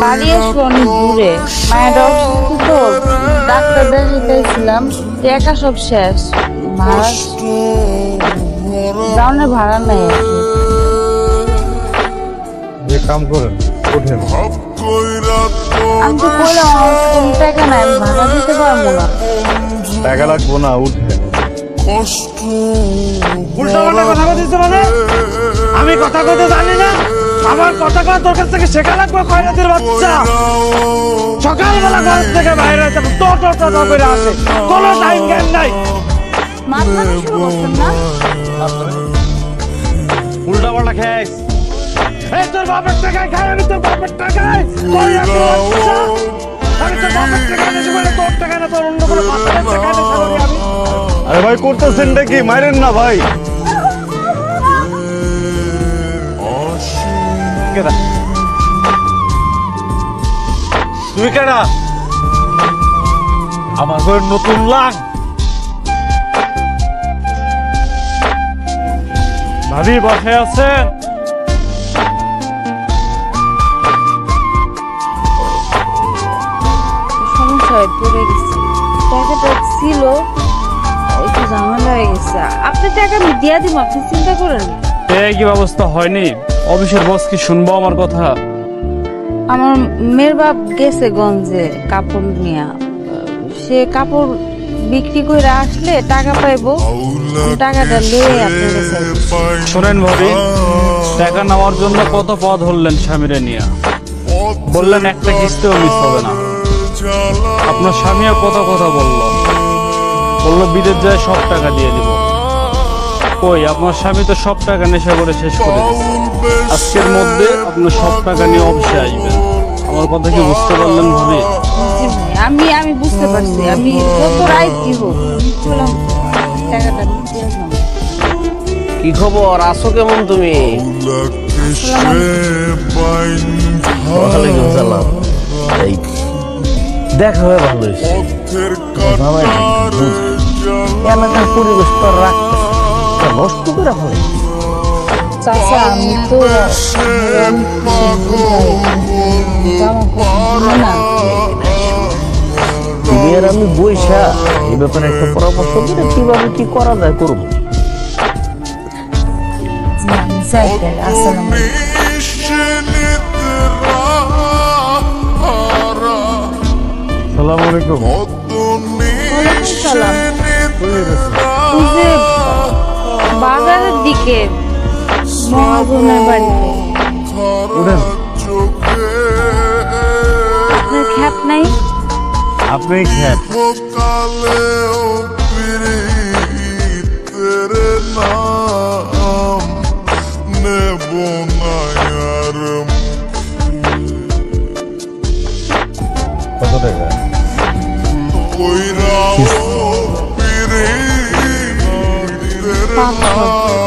বাড়ি আসবো অনেক দূরে, মায়ের অসুস্থ তো, ডাক্তার দেখাইতেছিলাম, টাকা সব শেষ, ভাড়া যাওয়ার ভাড়া নাই আর কি। যে কাম করেন ওঠেন। আমি তো কইলাম আমার কোনো টাকা নাই, আমি ভাড়া দিতে পারবো না। টাকা লাগবো না, উঠেন। উল্টাপাল্টা কথা বলছিস মানে? আমি কথা কইতে জানি না? আমার কথা কওয়া তোর কাছ থেকে শেখা লাগবে খয়রাতির বাচ্চা। সকালবেলা ঘর থেকে বাইরে হয়েছে টো করে আসে, কোনো টাইম জ্ঞান নাই। মাথা শুরু করছেন না? উল্টাপাল্টা খাইস। এই তোর বাপের টাকায় খাই, আমি তোর বাপের টাকায় খয়রাতির বাচ্চা। আমি তোর বাপের টাকায় নেছি বলে তোর টাকায় না, তোর অন্য কোনো বাচ্চাদের টাকায় নেছি বলি আমি। আরে ভাই করতেছেন নাকি? মাইরেন না ভাই। তুই কেনা আমার ঘরের নতুন লাগ। ভাবি বসে আছেন? সমস্যা হয়ে পড়ে গেছে, টাকাটা ছিল একটু ঝামেলা হয়ে গেছে। আপনি টাকা আমি দিয়া দিব, আপনি চিন্তা করেন। কি ব্যবস্থা হয়নি? অফিসের বস কি শুনবো আমার কথা? আমার মেয়ের বাপ গেছে গঞ্জে কাপড় নিয়ে, সে কাপড় বিক্রি করে আসলে টাকা পাইবো, টাকাটা লয়ে আপনার কাছে। শোনেন ভাবি, টাকা নেওয়ার জন্য কত পথ হলেন স্বামীরে নিয়ে, বললেন একটা কিস্তিও মিস হবে না। আপনার স্বামীও কত কথা বললো বিদেশ যায় সব টাকা দিয়ে দিব। কই, আপনার স্বামী তো সব টাকা নেশা করে শেষ করে দিয়েছে। আজকের মধ্যে আপনার সব টাকা নিয়ে অফিসে আসবেন। আমার কথা কি বুঝতে পারলেন ভাবি? জি ভাই, আমি বুঝতে পারছি। আমি কত রাইট কি হোক চলাম, টাকাটা নিতে আসলাম। কি খবর, আছো কেমন তুমি? ওয়ালাইকুম সালাম। এই দেখা হয়ে ভালো হয়েছে। এলাকার পরিবেশ তো রাখতে নষ্ট করে ফেলে। চাচা আমি তো তুমি আর আমি বইসা এই ব্যাপারে একটা পরামর্শ করে কিভাবে কি করা যায় করবো। সালাম আলাইকুম। বাজারের দিকে মহাজনের বাড়িতে। উঠেন। আপনার খ্যাপ নাই? আপনি খ্যাপ। কত টাকা? পাঁচশো।